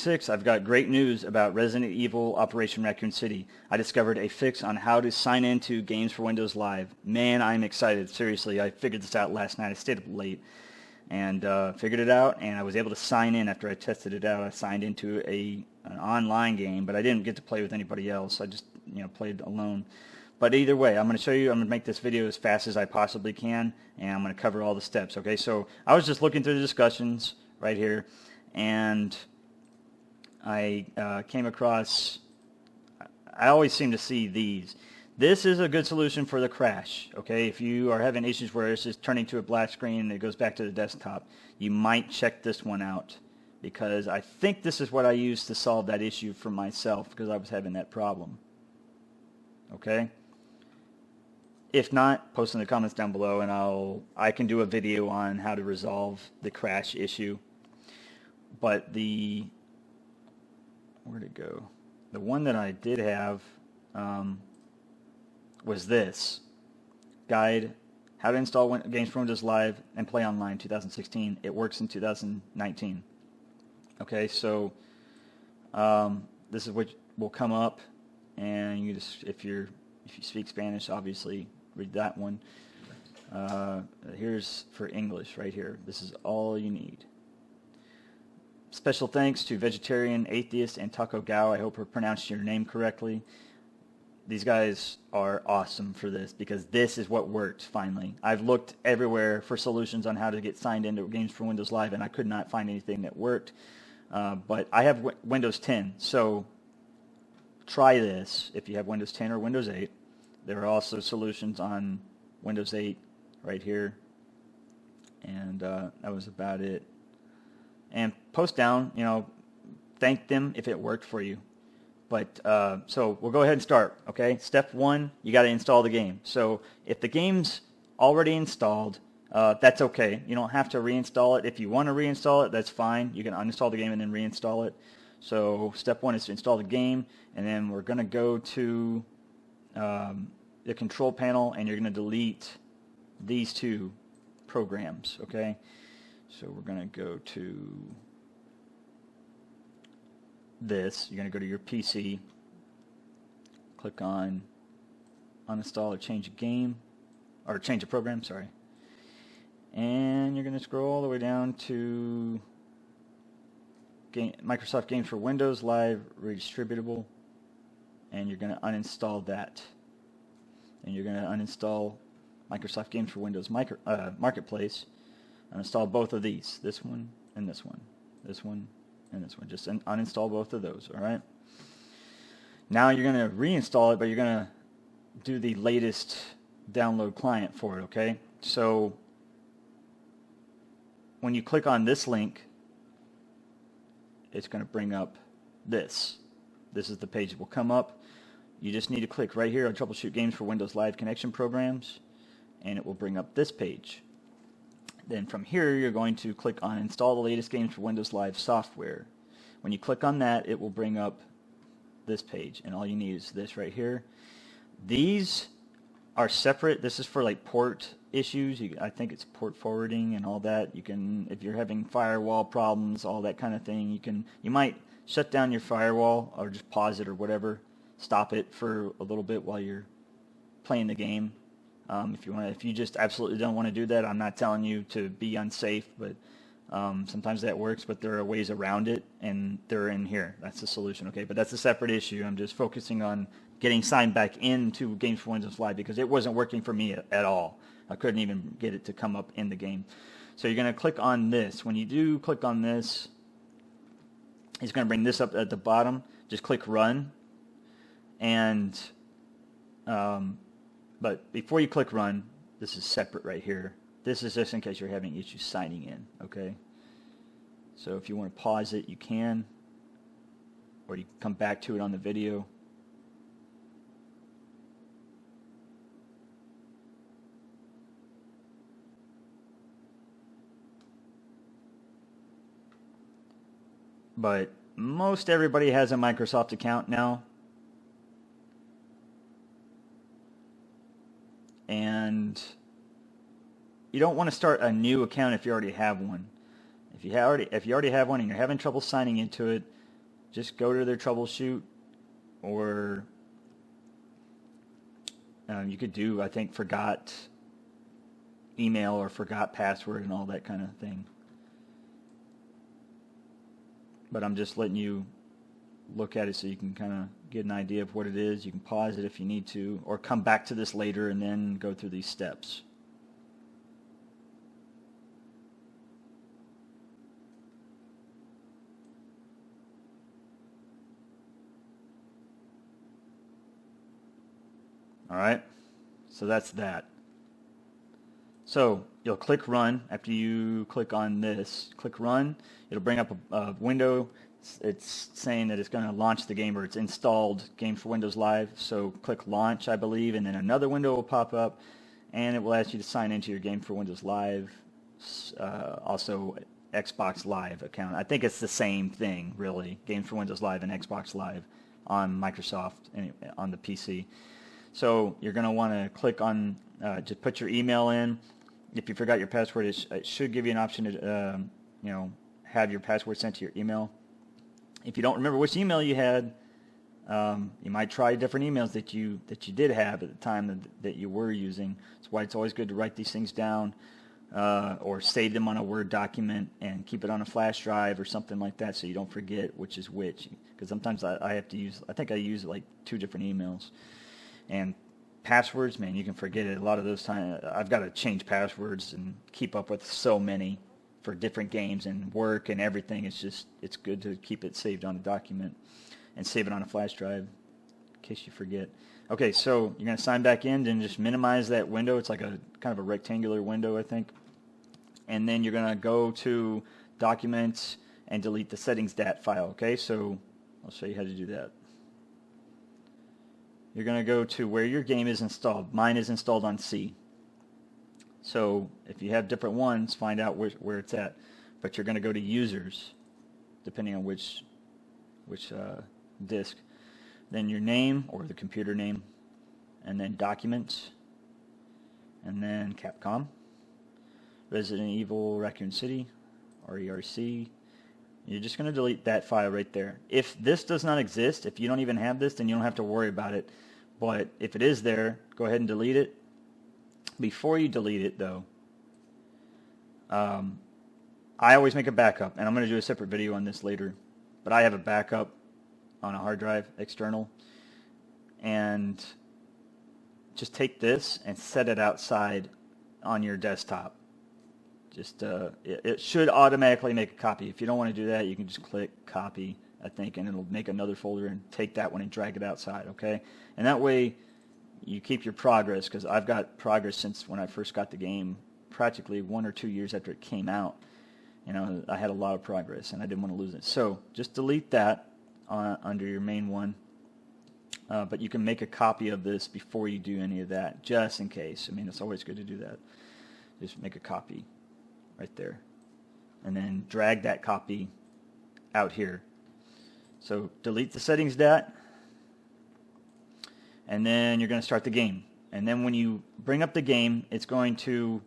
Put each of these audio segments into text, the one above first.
6, I've got great news about Resident Evil Operation Raccoon City. I discovered a fix on how to sign into Games for Windows Live. Man, I'm excited. Seriously, I figured this out last night. I stayed up late and figured it out, and I was able to sign in after I tested it out. I signed into an online game, but I didn't get to play with anybody else. I just played alone. But either way, I'm going to show you, I'm going to make this video as fast as I possibly can, and I'm going to cover all the steps, okay? So I was just looking through the discussions right here, and I came across, I always seem to see these. This is a good solution for the crash, okay? If you are having issues where it's just turning to a black screen and it goes back to the desktop, you might check this one out, because I think this is what I used to solve that issue for myself, because I was having that problem, okay? If not, post in the comments down below, and I can do a video on how to resolve the crash issue. But where'd it go? The one that I did have was this guide: how to install Games for Windows Live and play online 2016. It works in 2019. Okay, so this is what will come up, and you just if you speak Spanish, obviously read that one. Here's for English right here. This is all you need. Special thanks to Vegetarian Atheist and TacoGao. I hope I pronounced your name correctly. These guys are awesome for this, because this is what worked finally. I've looked everywhere for solutions on how to get signed into Games for Windows Live, and I could not find anything that worked. But I have Windows 10, so try this if you have Windows 10 or Windows 8. There are also solutions on Windows 8 right here, and that was about it. And post down, thank them if it worked for you. But so we'll go ahead and start, okay? Step 1, you got to install the game. So if the game's already installed, that's okay. You don't have to reinstall it. If you want to reinstall it, that's fine. You can uninstall the game and then reinstall it. So step 1 is to install the game, and then we're going to go to the control panel, and you're going to delete these two programs, okay? So we're going to go to this. You're going to go to your PC, click on uninstall or change a game, or change a program, sorry. And you're going to scroll all the way down to Microsoft Games for Windows Live Redistributable, and you're going to uninstall that. And you're going to uninstall Microsoft Games for Windows Marketplace. Uninstall both of these, this one and this one, this one and this one. Just uninstall both of those, all right? Now you're going to reinstall it, but you're going to do the latest download client for it, okay? So when you click on this link, it's going to bring up this. This is the page that will come up. You just need to click right here on Troubleshoot Games for Windows Live Connection Programs, and it will bring up this page. Then from here, you're going to click on Install the latest Games for Windows Live software. When you click on that, it will bring up this page, and all you need is this right here. These are separate. This is for like port issues. I think it's port forwarding and all that. You can, if you're having firewall problems, all that kind of thing, you might shut down your firewall or just pause it or whatever. Stop it for a little bit while you're playing the game. If you just absolutely don't want to do that, I'm not telling you to be unsafe, but sometimes that works, but there are ways around it, and they're in here. That's the solution, okay? But that's a separate issue. I'm just focusing on getting signed back into Games for Windows Live, because it wasn't working for me at all. I couldn't even get it to come up in the game. So you're going to click on this. When you do click on this, it's going to bring this up at the bottom. Just click Run. And but before you click Run, this is separate right here. This is just in case you're having issues signing in, okay? So if you want to pause it, you can, or you can come back to it on the video. But most everybody has a Microsoft account now. And you don't want to start a new account if you already have one. If you already have one and you're having trouble signing into it, just go to their troubleshoot, or you could do, I think, forgot email or forgot password and all that kind of thing. But I'm just letting you look at it so you can kind of get an idea of what it is. You can pause it if you need to, or come back to this later and then go through these steps. All right, so that's that. So you'll click Run after you click on this. Click Run. It'll bring up a window. It's saying that it's going to launch the game, or it's installed Games for Windows Live. So click Launch, I believe, and then another window will pop up, and it will ask you to sign into your Games for Windows Live, also Xbox Live account. I think it's the same thing, really, Games for Windows Live and Xbox Live on Microsoft, on the PC. So you're going to want to click on, just put your email in. If you forgot your password, it should give you an option to, have your password sent to your email. If you don't remember which email you had, you might try different emails that you did have at the time that you were using. That's why it's always good to write these things down, or save them on a Word document and keep it on a flash drive or something like that, so you don't forget which is which. Because sometimes I have to use, I think I use like 2 different emails. And passwords, man, you can forget it. A lot of those times, I've got to change passwords and keep up with so many for different games and work and everything. It's good to keep it saved on a document and save it on a flash drive in case you forget. Okay, so you're going to sign back in, and just minimize that window. It's like a kind of a rectangular window, I think. And then you're going to go to Documents and delete the settings.dat file. Okay, so I'll show you how to do that. You're going to go to where your game is installed. Mine is installed on C. So if you have different ones, find out where it's at. But you're going to go to Users, depending on which disk. Then your name, or the computer name, and then Documents, and then Capcom, Resident Evil, Raccoon City, RERC. You're just going to delete that file right there. If this does not exist, if you don't even have this, then you don't have to worry about it. But if it is there, go ahead and delete it. Before you delete it, though, I always make a backup, and I'm going to do a separate video on this later. But I have a backup on a hard drive, external, and just take this and set it outside on your desktop. Just it should automatically make a copy. If you don't want to do that, you can just click copy, I think, and it'll make another folder and take that one and drag it outside, okay? And that way you keep your progress, because I've got progress since when I first got the game, practically 1 or 2 years after it came out. I had a lot of progress, and I didn't want to lose it. So just delete that under your main one. But you can make a copy of this before you do any of that, just in case. I mean, it's always good to do that. Just make a copy right there. And then drag that copy out here. So delete the settings.dat. And then you're going to start the game. And then when you bring up the game, it's going to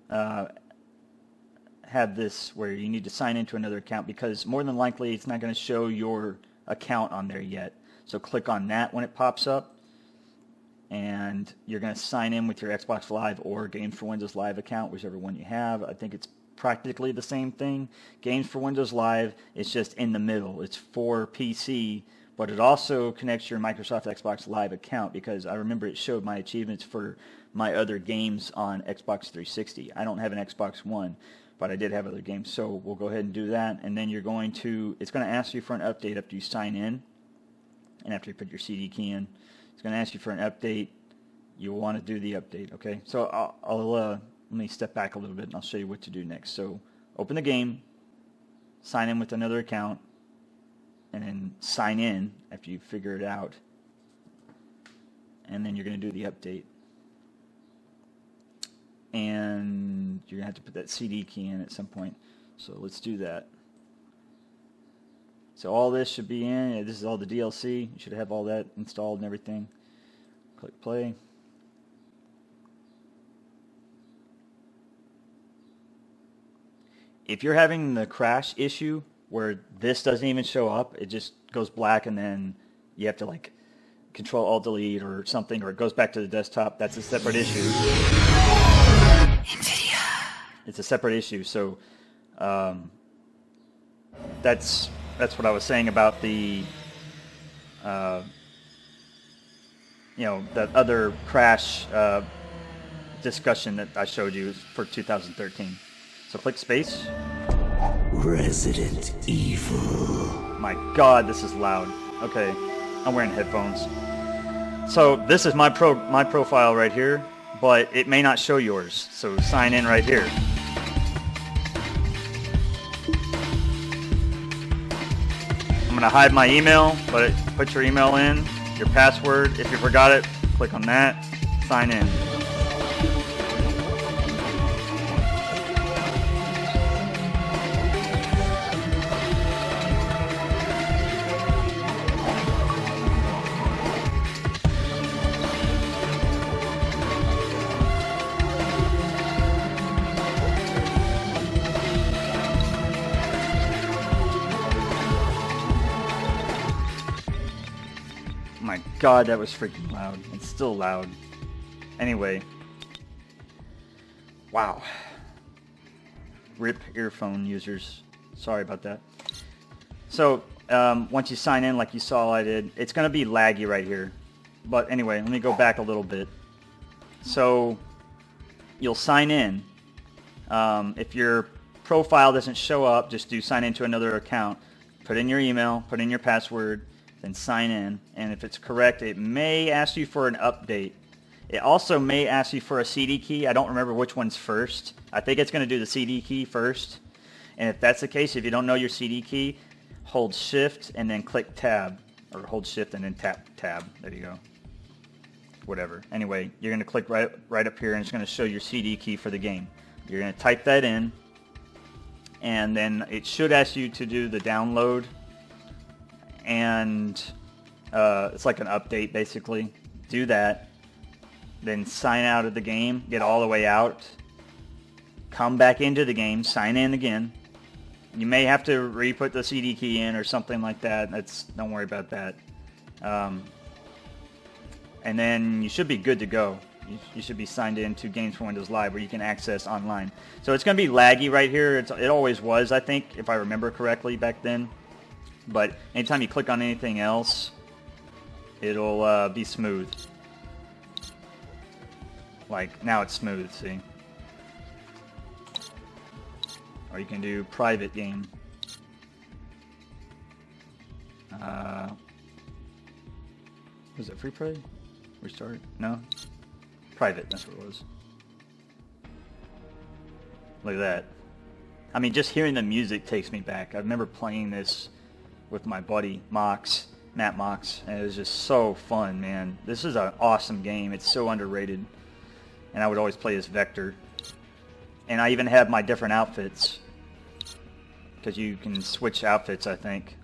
have this where you need to sign into another account, because more than likely it's not going to show your account on there yet. So click on that when it pops up, and you're going to sign in with your Xbox Live or Games for Windows Live account, whichever one you have. I think it's practically the same thing. Games for Windows Live is just in the middle. It's for PC, but it also connects your Microsoft Xbox Live account, because I remember it showed my achievements for my other games on Xbox 360. I don't have an Xbox One, but I did have other games. So we'll go ahead and do that, and then it's going to ask you for an update after you sign in. And after you put your CD key in, it's going to ask you for an update. You'll want to do the update, okay? So let me step back a little bit, and I'll show you what to do next. So open the game, sign in with another account, and then sign in after you figure it out. And then you're going to do the update. And you're going to have to put that CD key in at some point. So let's do that. So all this should be in. Yeah, this is all the DLC. You should have all that installed and everything. Click play. If you're having the crash issue where this doesn't even show up. It just goes black, and then you have to like Control Alt Delete or something, or it goes back to the desktop. That's a separate issue. NVIDIA. It's a separate issue. So that's what I was saying about the that other crash discussion that I showed you for 2013. So click space. Resident Evil. My God, this is loud. Okay, I'm wearing headphones. So this is my profile right here, but it may not show yours. So sign in right here. I'm gonna hide my email, but put your email in, your password. If you forgot it, click on that. Sign in. My God, that was freaking loud. It's still loud. Anyway. Wow. RIP earphone users. Sorry about that. So, once you sign in like you saw I did, it's going to be laggy right here. But anyway, let me go back a little bit. So, you'll sign in. If your profile doesn't show up, just do sign into another account. Put in your email, put in your password, then sign in, and if it's correct, it may ask you for an update. It also may ask you for a CD key. I don't remember which one's first. I think it's going to do the CD key first, and if that's the case, if you don't know your CD key, hold shift and then click tab, or hold shift and then tap tab. There you go. Whatever. Anyway, you're going to click right up here, and it's going to show your CD key for the game. You're going to type that in, and then it should ask you to do the download. And it's like an update basically. Do that, then sign out of the game, get all the way out, come back into the game, sign in again. You may have to re-put the CD key in or something like that. Don't worry about that. And then you should be good to go. You should be signed in to Games for Windows Live, where you can access online. So it's going to be laggy right here. It always was, I think, if I remember correctly back then. But anytime you click on anything else, it'll be smooth. Like, now it's smooth, see? Or you can do private game. Was it free play? Restart? No? Private, that's what it was. Look at that. I mean, just hearing the music takes me back. I remember playing this with my buddy Mox, Matt Mox, and it was just so fun, man. This is an awesome game. It's so underrated, and I would always play as Vector. And I even have my different outfits, because you can switch outfits, I think.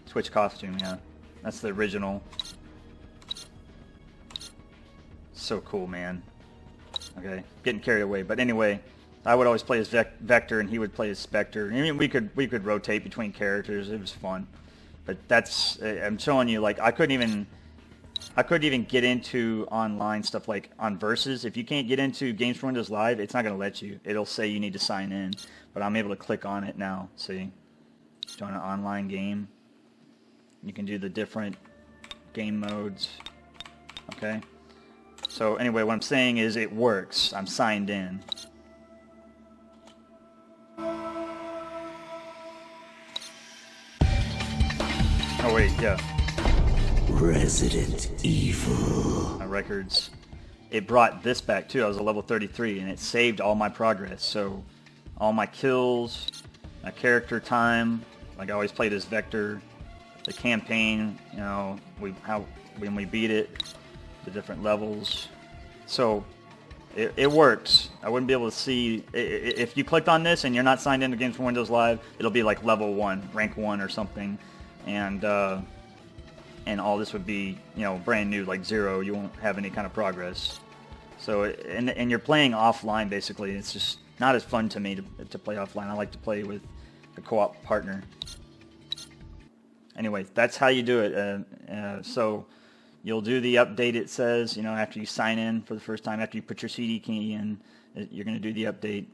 Switch costume, yeah. That's the original. So cool, man. Okay, getting carried away, but anyway, I would always play as Vector, and he would play as Spectre. I mean, we could rotate between characters. It was fun, but I'm showing you, like, I couldn't even get into online stuff like on Versus. If you can't get into Games for Windows Live, it's not going to let you. It'll say you need to sign in, but I'm able to click on it now. See, join an online game. You can do the different game modes. Okay. So anyway, what I'm saying is it works. I'm signed in. Oh wait, yeah. Resident Evil. My records. It brought this back too. I was a level 33, and it saved all my progress. So all my kills, my character time. Like I always played as Vector. The campaign, you know, when we beat it, the different levels. So it works. I wouldn't be able to see if you clicked on this and you're not signed into Games for Windows Live. It'll be like level 1, rank 1 or something, and all this would be, you know, brand new, like 0. You won't have any kind of progress. So and you're playing offline basically. It's just not as fun to me to play offline. I like to play with the co-op partner. Anyway, that's how you do it. So you'll do the update, it says, after you sign in for the first time, after you put your CD key in, you're going to do the update.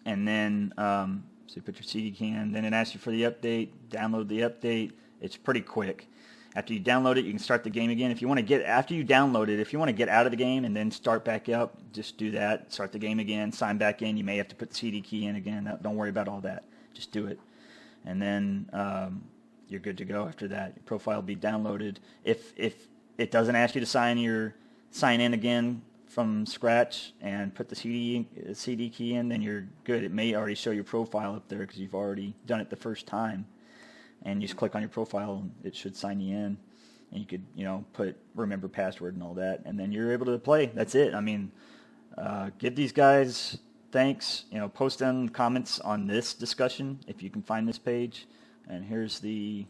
And then, so you put your CD key in, then it asks you for the update, download the update. It's pretty quick. After you download it, you can start the game again. If you want to get, after you download it, if you want to get out of the game and then start back up, just do that. Start the game again, sign back in. You may have to put the CD key in again. Don't worry about all that. Just do it. And then you're good to go after that. Your profile will be downloaded. If it doesn't ask you to sign in again from scratch and put the CD key in, then you're good. It may already show your profile up there because you've already done it the first time. And you just click on your profile, and it should sign you in. And you could, put remember password and all that, and then you're able to play. That's it. I mean, give these guys thanks. Post down comments on this discussion if you can find this page. And here's the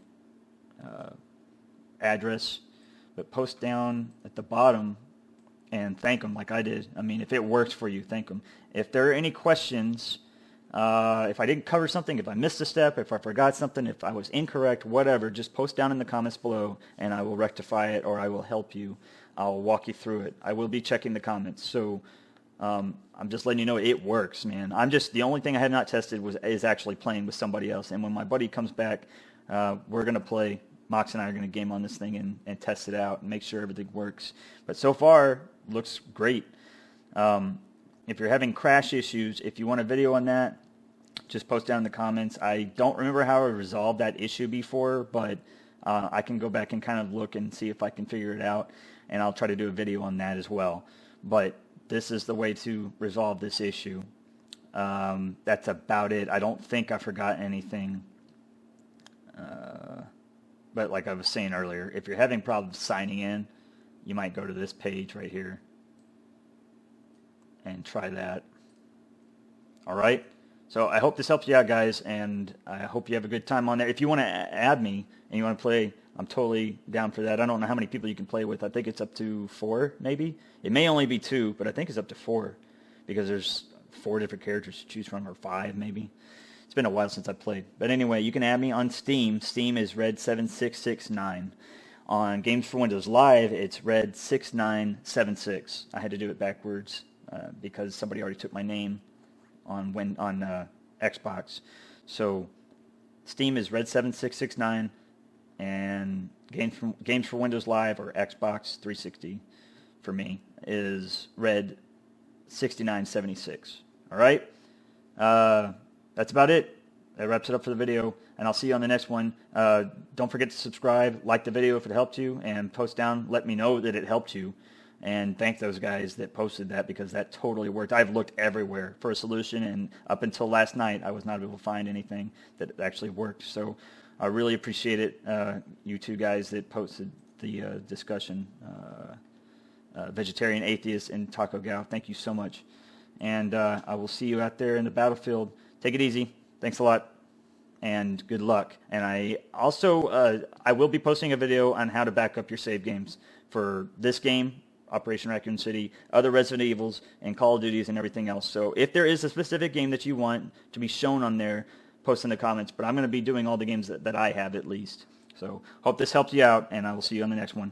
address. But post down at the bottom and thank them like I did. I mean, if it works for you, thank them. If there are any questions, if I didn't cover something, if I missed a step, if I forgot something, if I was incorrect, whatever, just post down in the comments below and I will rectify it, or I will help you. I'll walk you through it. I will be checking the comments. So I'm just letting you know it works, man. The only thing I had not tested is actually playing with somebody else. And when my buddy comes back, we're going to play. Mox and I are going to game on this thing and test it out and make sure everything works. But so far, looks great. If you're having crash issues, if you want a video on that, just post down in the comments. I don't remember how I resolved that issue before, but I can go back and kind of look and see if I can figure it out, and I'll try to do a video on that as well. But this is the way to resolve this issue. That's about it. I don't think I forgot anything. But like I was saying earlier, if you're having problems signing in, you might go to this page right here and try that. All right? So I hope this helps you out, guys, and I hope you have a good time on there. If you want to add me and you want to play, I'm totally down for that. I don't know how many people you can play with. I think it's up to 4, maybe. It may only be 2, but I think it's up to 4 because there's 4 different characters to choose from, or 5 maybe. It's been a while since I played. But anyway, you can add me on Steam. Steam is Red7669. On Games for Windows Live, it's Red6976. I had to do it backwards because somebody already took my name on Xbox. So Steam is Red7669, and Games for Windows Live, or Xbox 360 for me, is Red6976. All right? That's about it. That wraps it up for the video, and I'll see you on the next one. Don't forget to subscribe, like the video if it helped you, and post down. Let me know that it helped you, and thank those guys that posted that, because that totally worked. I've looked everywhere for a solution, and up until last night, I was not able to find anything that actually worked. So I really appreciate it, you two guys that posted the discussion, Vegetarian Atheist and TacoGao. Thank you so much, and I will see you out there in the battlefield. Take it easy. Thanks a lot, and good luck. And I also, I will be posting a video on how to back up your save games for this game, Operation Raccoon City, other Resident Evils, and Call of Duties, and everything else. So if there is a specific game that you want to be shown on there, post in the comments. But I'm going to be doing all the games that I have, at least. So hope this helps you out, and I will see you on the next one.